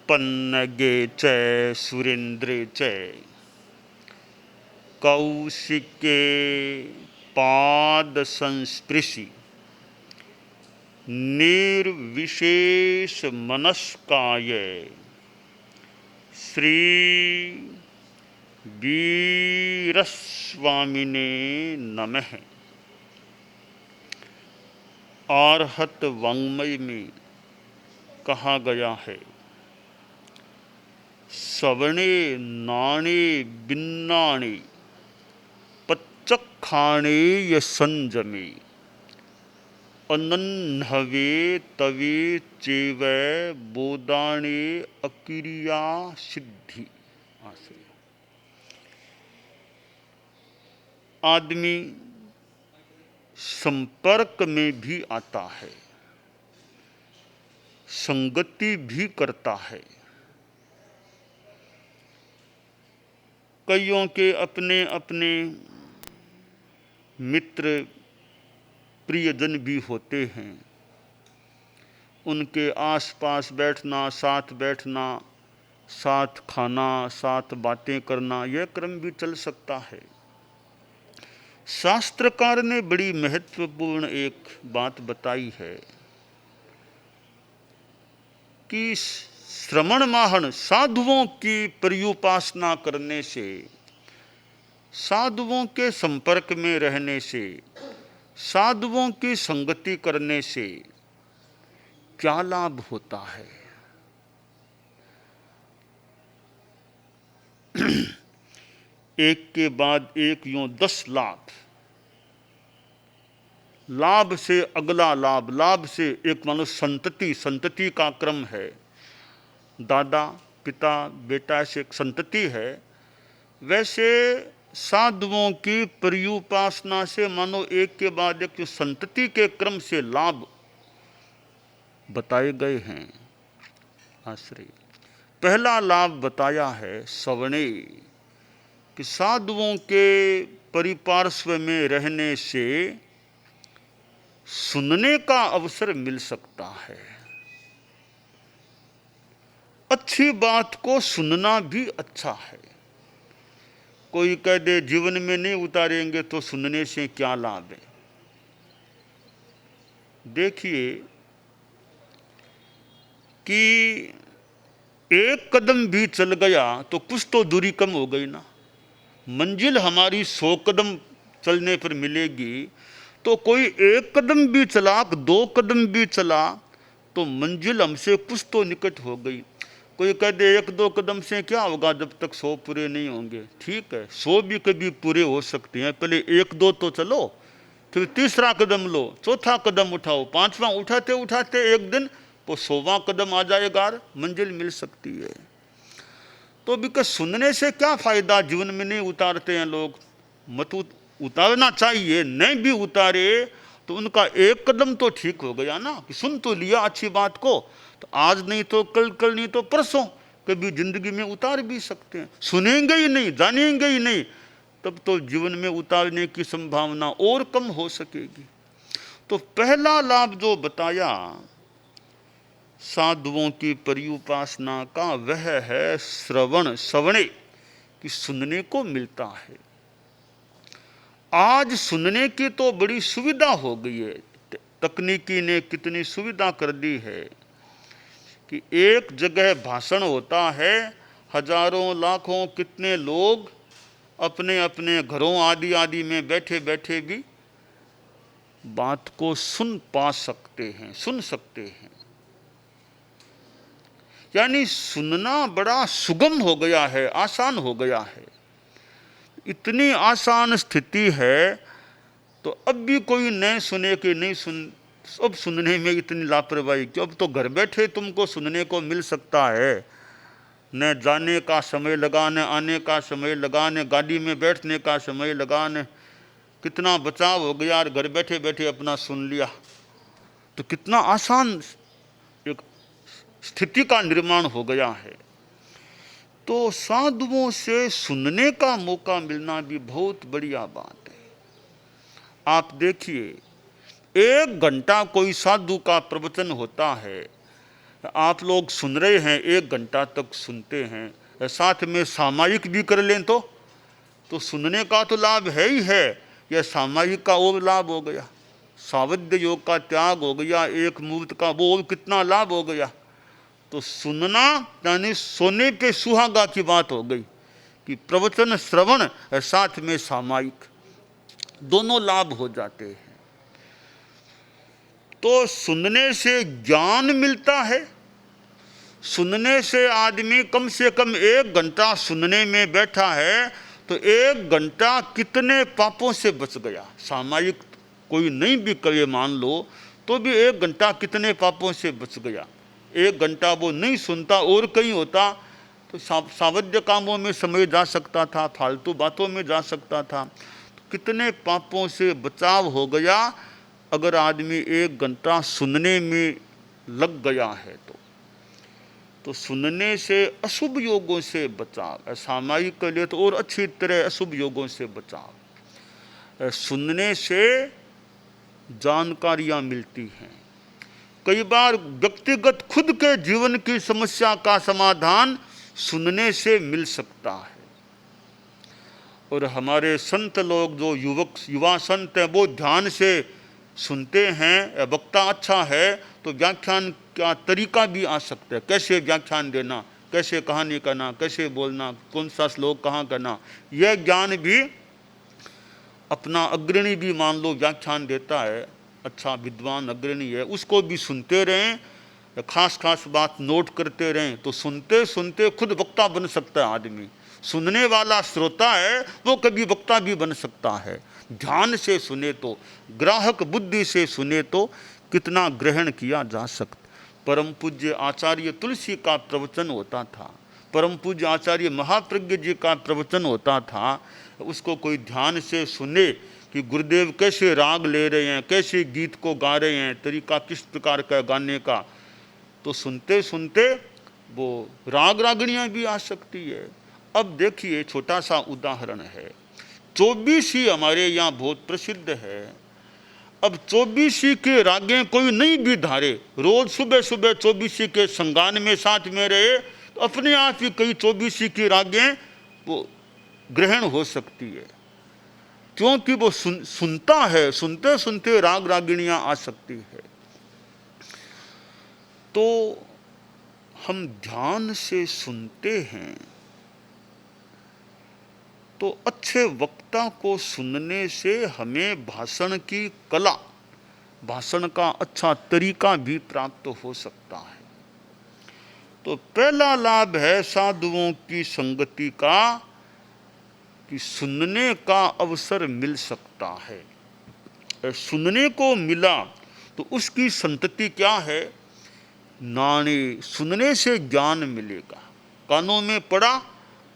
पन्नगे च सुरेन्द्रे च कौशिके पाद संस्पृशि निर्विशेष मनस्काय श्री वीरस्वामिने नमः। आर्हत वाङ्मय में कहा गया है, सवणे नाणे बिन्नाणे पच्चखाणे य संजमे अनन्हवे तवे चेव बोदाणे अक्रिया सिद्धि। आदमी संपर्क में भी आता है, संगति भी करता है। कईयों के अपने अपने मित्र प्रियजन भी होते हैं। उनके आसपास बैठना, साथ बैठना, साथ खाना, साथ बातें करना, यह क्रम भी चल सकता है। शास्त्रकार ने बड़ी महत्वपूर्ण एक बात बताई है कि श्रवण माहन साधुओं की पर्युपासना करने से, साधुओं के संपर्क में रहने से, साधुओं की संगति करने से क्या लाभ होता है। एक के बाद एक यूं 10 लाभ, लाभ से अगला लाभ, लाभ से एक मानो संतति, संतति का क्रम है। दादा पिता बेटा से एक संतति है। वैसे साधुओं की पर्युपासना से मानो एक के बाद एक संतति के क्रम से लाभ बताए गए हैं। आश्रय पहला लाभ बताया है सवणे, कि साधुओं के परिपार्श्व में रहने से सुनने का अवसर मिल सकता है। अच्छी बात को सुनना भी अच्छा है। कोई कह दे जीवन में नहीं उतारेंगे तो सुनने से क्या लाभ है। देखिए कि एक कदम भी चल गया तो कुछ तो दूरी कम हो गई ना। मंजिल हमारी 100 कदम चलने पर मिलेगी, तो कोई एक कदम भी चला, 2 कदम भी चला तो मंजिल हमसे कुछ तो निकट हो गई। कोई कह दे 1-2 कदम से क्या होगा जब तक 100 पूरे नहीं होंगे। ठीक है, 100 भी कभी पूरे हो सकते हैं, पहले 1-2 तो चलो, फिर तीसरा कदम लो, चौथा कदम उठाओ, 5वां उठाते उठाते एक दिन वो 100वां कदम आ जाएगा, मंजिल मिल सकती है। तो बिकॉज सुनने से क्या फायदा, जीवन में नहीं उतारते हैं लोग। मत उतारना चाहिए, नहीं भी उतारे तो उनका एक कदम तो ठीक हो गया ना, कि सुन तो लिया अच्छी बात को, तो आज नहीं तो कल, कल नहीं तो परसों कभी जिंदगी में उतार भी सकते हैं। सुनेंगे ही नहीं, जानेंगे ही नहीं, तब तो जीवन में उतारने की संभावना और कम हो सकेगी। तो पहला लाभ जो बताया साधुओं की पर्युपासना का, वह है श्रवण, सवणे, कि सुनने को मिलता है। आज सुनने की तो बड़ी सुविधा हो गई है, तकनीकी ने कितनी सुविधा कर दी है कि एक जगह भाषण होता है, हजारों लाखों कितने लोग अपने अपने घरों आदि आदि में बैठे बैठे भी बात को सुन पा सकते हैं, सुन सकते हैं। यानी सुनना बड़ा सुगम हो गया है, आसान हो गया है। इतनी आसान स्थिति है तो अब भी कोई नहीं सुने कि नहीं सुन, अब सुनने में इतनी लापरवाही क्यों। अब तो घर बैठे तुमको सुनने को मिल सकता है, न जाने का समय लगा, न आने का समय लगा, न गाड़ी में बैठने का समय लगा, न कितना बचाव हो गया और घर बैठे बैठे अपना सुन लिया। तो कितना आसान एक स्थिति का निर्माण हो गया है। तो साधुओं से सुनने का मौका मिलना भी बहुत बढ़िया बात है। आप देखिए 1 घंटा कोई साधु का प्रवचन होता है, आप लोग सुन रहे हैं, 1 घंटा तक सुनते हैं, साथ में सामायिक भी कर लें तो सुनने का तो लाभ है ही है, यह सामायिक का और लाभ हो गया, सावध्य योग का त्याग हो गया, एक मुहूर्त का वो और कितना लाभ हो गया। तो सुनना यानी सोने पे सुहागा की बात हो गई कि प्रवचन श्रवण साथ में सामायिक दोनों लाभ हो जाते हैं। तो सुनने से ज्ञान मिलता है। सुनने से आदमी कम से कम 1 घंटा सुनने में बैठा है तो 1 घंटा कितने पापों से बच गया। सामायिक कोई नहीं भी करे मान लो तो भी 1 घंटा कितने पापों से बच गया। 1 घंटा वो नहीं सुनता और कहीं होता तो सावध्य कामों में समय जा सकता था, फालतू बातों में जा सकता था, तो कितने पापों से बचाव हो गया अगर आदमी 1 घंटा सुनने में लग गया है। तो सुनने से अशुभ योगों से बचाव, सामायिक के लिए तो और अच्छी तरह अशुभ योगों से बचाव। सुनने से जानकारियां मिलती हैं। कई बार व्यक्तिगत खुद के जीवन की समस्या का समाधान सुनने से मिल सकता है। और हमारे संत लोग जो युवा संत हैं वो ध्यान से सुनते हैं। वक्ता अच्छा है तो व्याख्यान का तरीका भी आ सकता है, कैसे व्याख्यान देना, कैसे कहानी करना, कैसे बोलना, कौन सा श्लोक कहाँ करना, यह ज्ञान भी अपना अग्रणी भी मान लो व्याख्यान देता है, अच्छा विद्वान अग्रणी है, उसको भी सुनते रहें, खास खास बात नोट करते रहें तो सुनते सुनते खुद वक्ता बन सकता है आदमी। सुनने वाला श्रोता है वो कभी वक्ता भी बन सकता है। ध्यान से सुने तो, ग्राहक बुद्धि से सुने तो कितना ग्रहण किया जा सकता। परम पूज्य आचार्य तुलसी का प्रवचन होता था, परम पूज्य आचार्य महाप्रज्ञ जी का प्रवचन होता था, उसको कोई ध्यान से सुने कि गुरुदेव कैसे राग ले रहे हैं, कैसे गीत को गा रहे हैं, तरीका किस प्रकार का गाने का, तो सुनते सुनते वो राग रागणियाँ भी आ सकती है। अब देखिए छोटा सा उदाहरण है, चौबीसी हमारे यहाँ बहुत प्रसिद्ध है। अब चौबीसी के रागें कोई नहीं भी धारे, रोज सुबह सुबह चौबीसी के संगान में साथ में रहे तो अपने आप ही कई चौबीसी की रागें वो ग्रहण हो सकती है, क्योंकि वो सुनता है, सुनते सुनते राग रागिणियाँ आ सकती है। तो हम ध्यान से सुनते हैं तो अच्छे वक्ता को सुनने से हमें भाषण की कला, भाषण का अच्छा तरीका भी प्राप्त हो सकता है। तो पहला लाभ है साधुओं की संगति का कि सुनने का अवसर मिल सकता है। सुनने को मिला तो उसकी संतति क्या है, नानी सुनने से ज्ञान मिलेगा। कानों में पड़ा,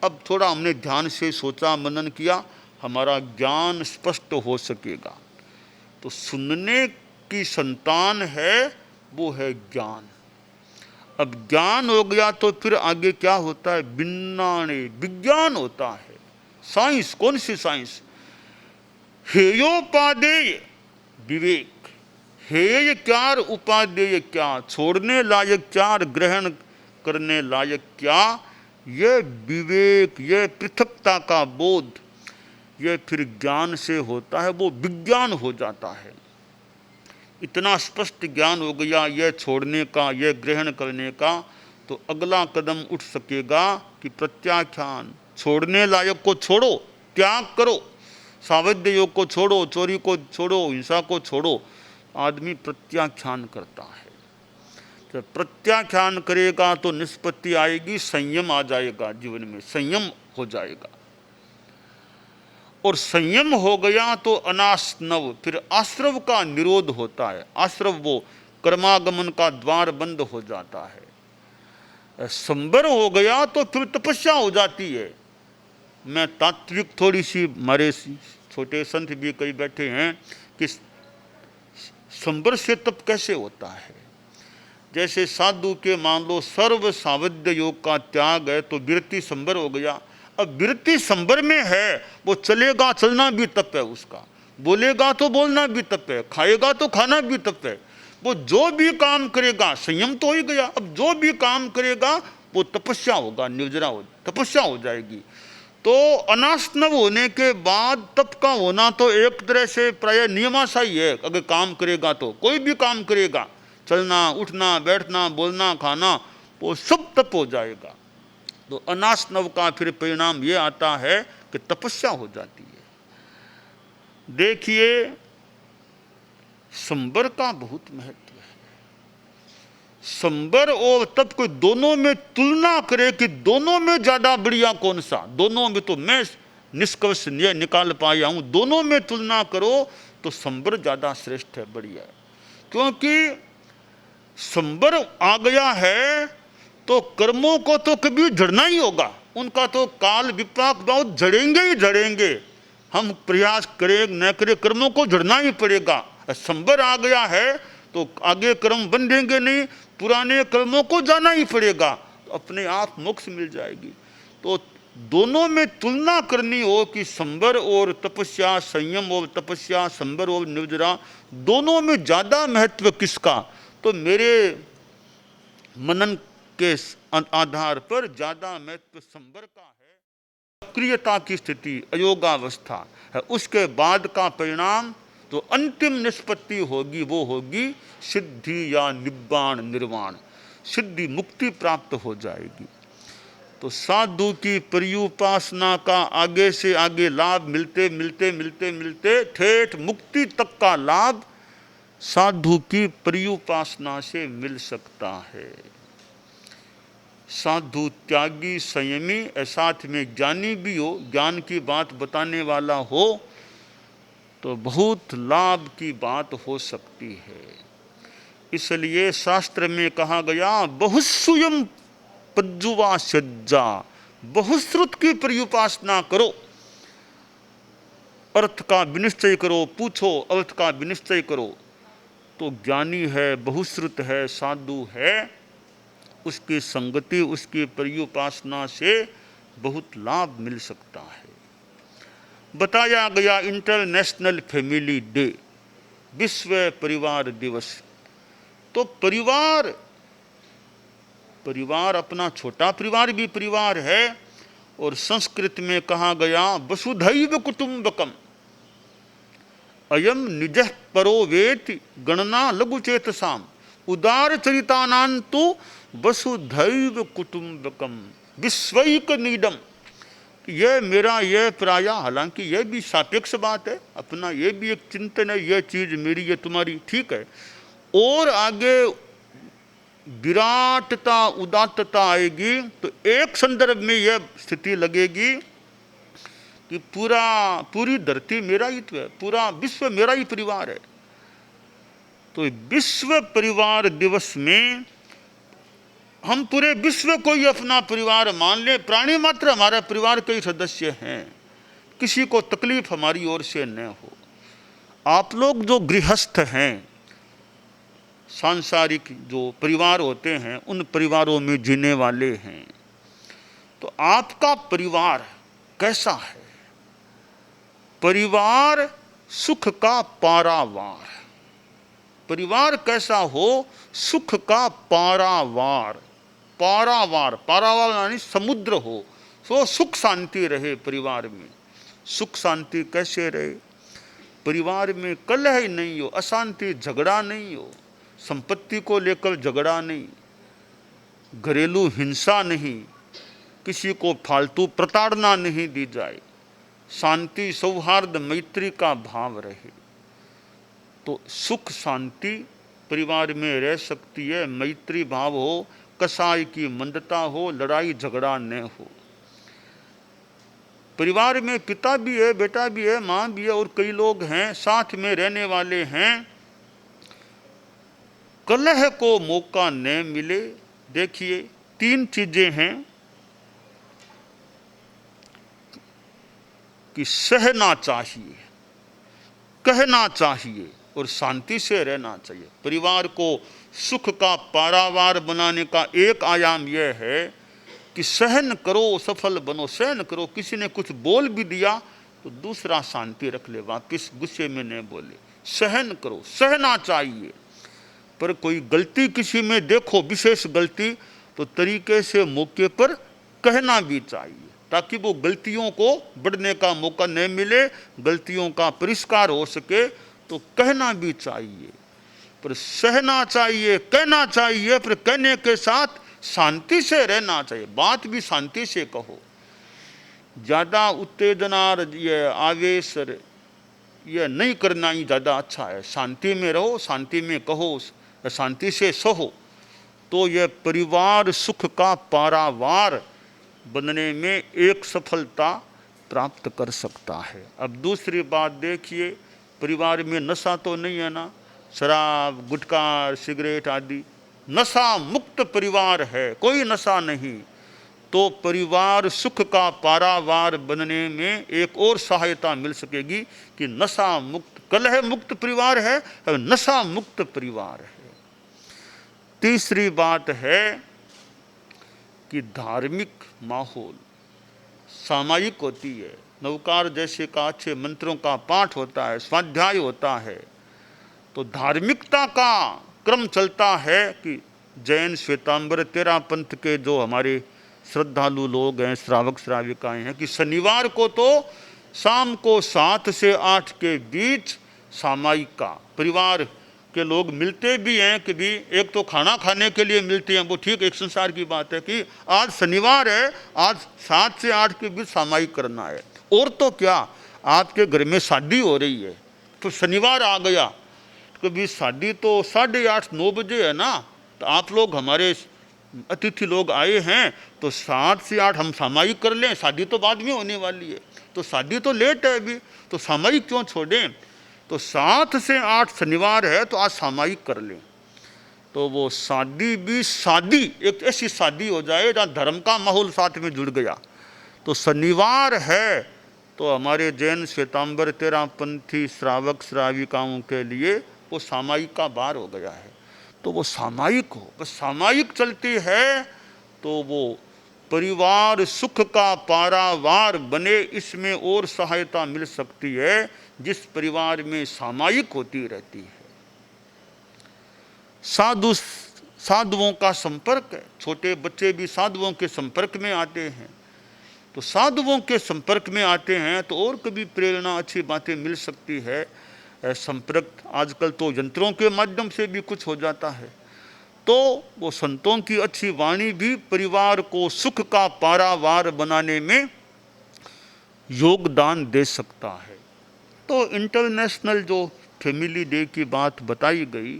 अब थोड़ा हमने ध्यान से सोचा मनन किया, हमारा ज्ञान स्पष्ट हो सकेगा। तो सुनने की संतान है वो है ज्ञान। अब ज्ञान हो गया तो फिर आगे क्या होता है, बिन्नाणे विज्ञान होता है। साइंस, कौन सी साइंस, हेयोपादेय विवेक। हेय क्या, उपादेय क्या, छोड़ने लायक क्या, ग्रहण करने लायक क्या, ये विवेक, ये पृथकता का बोध, ये फिर ज्ञान से होता है, वो विज्ञान हो जाता है। इतना स्पष्ट ज्ञान हो गया ये छोड़ने का, ये ग्रहण करने का, तो अगला कदम उठ सकेगा कि प्रत्याख्यान, छोड़ने लायक को छोड़ो, त्याग करो, सावध्य योग को छोड़ो, चोरी को छोड़ो, हिंसा को छोड़ो, आदमी प्रत्याख्यान करता है। जब प्रत्याख्यान करेगा तो निष्पत्ति आएगी, संयम आ जाएगा, जीवन में संयम हो जाएगा। और संयम हो गया तो अनाश्नव, फिर आश्रव का निरोध होता है। आश्रव वो कर्मागमन का द्वार बंद हो जाता है। संबर हो गया तो फिर तपस्या हो जाती है। मैं तात्विक थोड़ी सी, हमारे छोटे संत भी कई बैठे हैं कि संबर से तप कैसे होता है। जैसे साधु के मान लो सर्व सावध्य योग का त्याग है तो विरति संबर हो गया। अब विरति संबर में है, वो चलेगा, चलना भी तप है उसका, बोलेगा तो बोलना भी तप है, खाएगा तो खाना भी तप है। वो जो भी काम करेगा, संयम तो हो ही गया, अब जो भी काम करेगा वो तपस्या होगा, निर्जरा हो, तपस्या हो जाएगी। तो अनास्नव होने के बाद तप का होना तो एक तरह से प्राय नियमाशाही है। अगर काम करेगा तो कोई भी काम करेगा, चलना उठना बैठना बोलना खाना, वो सब तप हो जाएगा। तो अनास्नव का फिर परिणाम ये आता है कि तपस्या हो जाती है। देखिए, संबर का बहुत महत्व है। संबर और तप को दोनों में तुलना करे कि दोनों में ज्यादा बढ़िया कौन सा, दोनों में तो मैं निष्कर्ष निकाल पाया हूं, दोनों में तुलना करो तो संबर ज्यादा श्रेष्ठ है, बढ़िया है। क्योंकि संबर आ गया है तो कर्मों को तो कभी झड़ना ही होगा, उनका तो काल विपाक बहुत झड़ेंगे ही झड़ेंगे। हम प्रयास करें न करें कर्मों को झड़ना ही पड़ेगा। संबर आ गया है तो आगे कर्म बंधेंगे नहीं, पुराने कर्मों को जाना ही पड़ेगा, तो अपने आप मोक्ष मिल जाएगी। तो दोनों में तुलना करनी हो कि संबर और तपस्या, संयम और तपस्या, संबर और निर्जरा, दोनों में ज्यादा महत्व किसका, तो मेरे मनन के आधार पर ज्यादा महत्व संबर का है। सक्रियता की स्थिति अयोगावस्था है, उसके बाद का परिणाम तो अंतिम निष्पत्ति होगी, वो होगी सिद्धि या निब्बाण निर्वाण, सिद्धि मुक्ति प्राप्त हो जाएगी। तो साधु की पर्युपासना का आगे से आगे लाभ मिलते मिलते मिलते मिलते ठेठ मुक्ति तक का लाभ साधु की पर्युपासना से मिल सकता है। साधु त्यागी संयमी, साथ में ज्ञानी भी हो, ज्ञान की बात बताने वाला हो, तो बहुत लाभ की बात हो सकती है। इसलिए शास्त्र में कहा गया बहुश्रुयम पज्जुवा सज्जा, बहुश्रुत की पर्युपासना करो, अर्थ का विनिश्चय करो, पूछो अर्थ का विनिश्चय करो। तो ज्ञानी है, बहुश्रुत है, साधु है, उसकी संगति, उसकी पर्युपासना से बहुत लाभ मिल सकता है। बताया गया इंटरनेशनल फैमिली डे, विश्व परिवार दिवस। तो परिवार, परिवार अपना छोटा परिवार भी परिवार है, और संस्कृत में कहा गया वसुधैव कुटुंबकम, अयम निजः परो वेति गणना लघुचेतसाम, उदार चरितानांतु वसुधैव कुटुंबकम विश्वैक नीडम। यह मेरा, यह प्राय, हालांकि यह भी सापेक्ष बात है, अपना यह भी एक चिंतन है, यह चीज मेरी, यह तुम्हारी, ठीक है। और आगे विराटता उदात्तता आएगी तो एक संदर्भ में यह स्थिति लगेगी कि पूरी धरती मेरा ही तो है, पूरा विश्व मेरा ही परिवार है। तो विश्व परिवार दिवस में हम पूरे विश्व को ही अपना परिवार मान लें, प्राणी मात्र हमारा परिवार के सदस्य हैं, किसी को तकलीफ हमारी ओर से न हो। आप लोग जो गृहस्थ हैं, सांसारिक जो परिवार होते हैं, उन परिवारों में जीने वाले हैं, तो आपका परिवार कैसा है? परिवार सुख का पारावार, परिवार कैसा हो? सुख का पारावार, पारावार, पारावार यानी समुद्र हो, तो सुख शांति रहे परिवार में। सुख शांति कैसे रहे? परिवार में कलह ही नहीं हो, अशांति झगड़ा नहीं हो, संपत्ति को लेकर झगड़ा नहीं, घरेलू हिंसा नहीं, किसी को फालतू प्रताड़ना नहीं दी जाए, शांति सौहार्द मैत्री का भाव रहे, तो सुख शांति परिवार में रह सकती है। मैत्री भाव हो, कसाई की मंदता हो, लड़ाई झगड़ा न हो। परिवार में पिता भी है, बेटा भी है, माँ भी है, और कई लोग हैं साथ में रहने वाले हैं, कलह को मौका न मिले। देखिए, तीन चीजें हैं कि सहना चाहिए, कहना चाहिए और शांति से रहना चाहिए। परिवार को सुख का पारावार बनाने का एक आयाम यह है कि सहन करो, सफल बनो, सहन करो। किसी ने कुछ बोल भी दिया तो दूसरा शांति रख ले, वापिस गुस्से में न बोले, सहन करो, सहना चाहिए। पर कोई गलती किसी में देखो, विशेष गलती, तो तरीके से मौके पर कहना भी चाहिए, ताकि वो गलतियों को बढ़ने का मौका नहीं मिले, गलतियों का परिष्कार हो सके। तो कहना भी चाहिए, पर सहना चाहिए, कहना चाहिए, पर कहने के साथ शांति से रहना चाहिए। बात भी शांति से कहो, ज़्यादा उत्तेजना, ये आवेश ये नहीं करना ही ज़्यादा अच्छा है। शांति में रहो, शांति में कहो, शांति से सहो, तो यह परिवार सुख का पारावार बनने में एक सफलता प्राप्त कर सकता है। अब दूसरी बात देखिए, परिवार में नशा तो नहीं है ना, शराब, गुटखा, सिगरेट आदि, नशा मुक्त परिवार है, कोई नशा नहीं। तो परिवार सुख का पारावार बनने में एक और सहायता मिल सकेगी कि नशा मुक्त, कलह मुक्त परिवार है, नशा मुक्त परिवार है। तीसरी बात है कि धार्मिक माहौल सामायिक होती है। नवकार जैसे का अच्छे मंत्रों का पाठ होता है, स्वाध्याय होता है, तो धार्मिकता का क्रम चलता है कि जैन, श्वेतांबर, तेरा पंथ के जो हमारे श्रद्धालु लोग हैं, श्रावक श्राविकाएं हैं, कि शनिवार को तो शाम को 7 से 8 के बीच सामायिक का परिवार के लोग मिलते भी हैं कि भी एक तो खाना खाने के लिए मिलते हैं, वो ठीक एक संसार की बात है कि आज शनिवार है, आज 7 से 8 के बीच सामायिक करना है। और तो क्या, आपके घर में शादी हो रही है तो शनिवार आ गया, कभी शादी तो 8:30 9 बजे है ना, तो आप लोग हमारे अतिथि लोग आए हैं तो 7 से 8 हम सामायिक कर लें, शादी तो बाद में होने वाली है, तो शादी तो लेट है अभी, तो सामायिक क्यों छोड़ें। तो 7 से 8 शनिवार है तो आज सामायिक कर लें। तो वो शादी भी शादी एक ऐसी शादी हो जाए जहाँ धर्म का माहौल साथ में जुड़ गया। तो शनिवार है तो हमारे जैन, श्वेतांबर, तेरापंथी, श्रावक श्राविकाओं के लिए वो सामायिक का बार हो गया है। तो वो सामायिक हो, बस सामायिक चलती है तो वो परिवार सुख का पारावार बने, इसमें और सहायता मिल सकती है जिस परिवार में सामायिक होती रहती है। साधुओं का संपर्क है, छोटे बच्चे भी साधुओं के संपर्क में आते हैं, तो साधुओं के संपर्क में आते हैं तो और कभी प्रेरणा, अच्छी बातें मिल सकती है। संपर्क आजकल तो यंत्रों के माध्यम से भी कुछ हो जाता है, तो वो संतों की अच्छी वाणी भी परिवार को सुख का पारावार बनाने में योगदान दे सकता है। तो इंटरनेशनल जो फैमिली डे की बात बताई गई,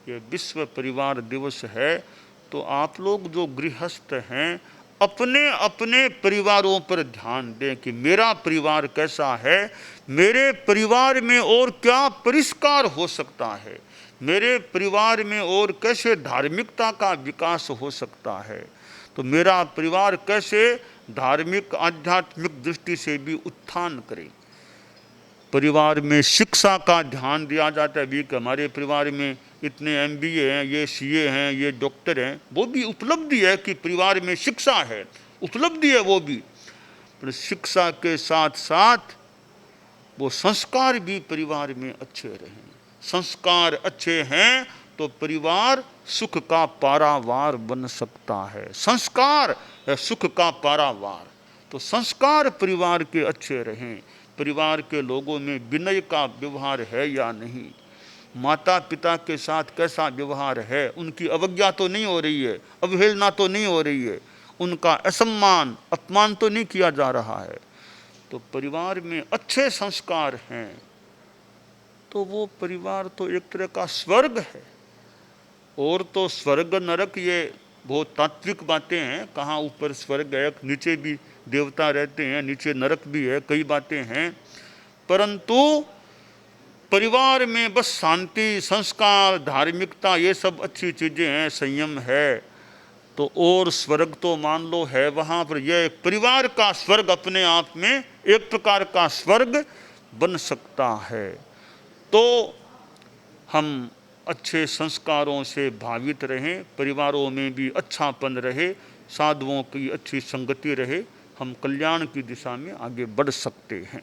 ये विश्व परिवार दिवस है, तो आप लोग जो गृहस्थ हैं अपने अपने परिवारों पर ध्यान दें कि मेरा परिवार कैसा है, मेरे परिवार में और क्या परिष्कार हो सकता है, मेरे परिवार में और कैसे धार्मिकता का विकास हो सकता है, तो मेरा परिवार कैसे धार्मिक आध्यात्मिक दृष्टि से भी उत्थान करे। परिवार में शिक्षा का ध्यान दिया जाता है भी कि हमारे परिवार में इतने MBA हैं, ये CA हैं, ये डॉक्टर हैं, वो भी उपलब्धि है कि परिवार में शिक्षा है, उपलब्धि है वो भी। पर शिक्षा के साथ साथ वो संस्कार भी परिवार में अच्छे रहें। संस्कार अच्छे हैं तो परिवार सुख का पारावार बन सकता है। संस्कार है सुख का पारावार, तो संस्कार परिवार के अच्छे रहें। परिवार के लोगों में विनय का व्यवहार है या नहीं, माता पिता के साथ कैसा व्यवहार है, उनकी अवज्ञा तो नहीं हो रही है, अवहेलना तो नहीं हो रही है, उनका असम्मान अपमान तो नहीं किया जा रहा है। तो परिवार में अच्छे संस्कार हैं तो वो परिवार तो एक तरह का स्वर्ग है। और तो स्वर्ग नरक ये बहुत तात्विक बातें हैं, कहाँ ऊपर स्वर्ग है, नीचे भी देवता रहते हैं, नीचे नरक भी है, कई बातें हैं, परंतु परिवार में बस शांति, संस्कार, धार्मिकता ये सब अच्छी चीज़ें हैं, संयम है, तो और स्वर्ग तो मान लो है वहाँ पर। यह परिवार का स्वर्ग अपने आप में एक प्रकार का स्वर्ग बन सकता है। तो हम अच्छे संस्कारों से भावित रहें, परिवारों में भी अच्छापन रहे, साधुओं की अच्छी संगति रहे, हम कल्याण की दिशा में आगे बढ़ सकते हैं।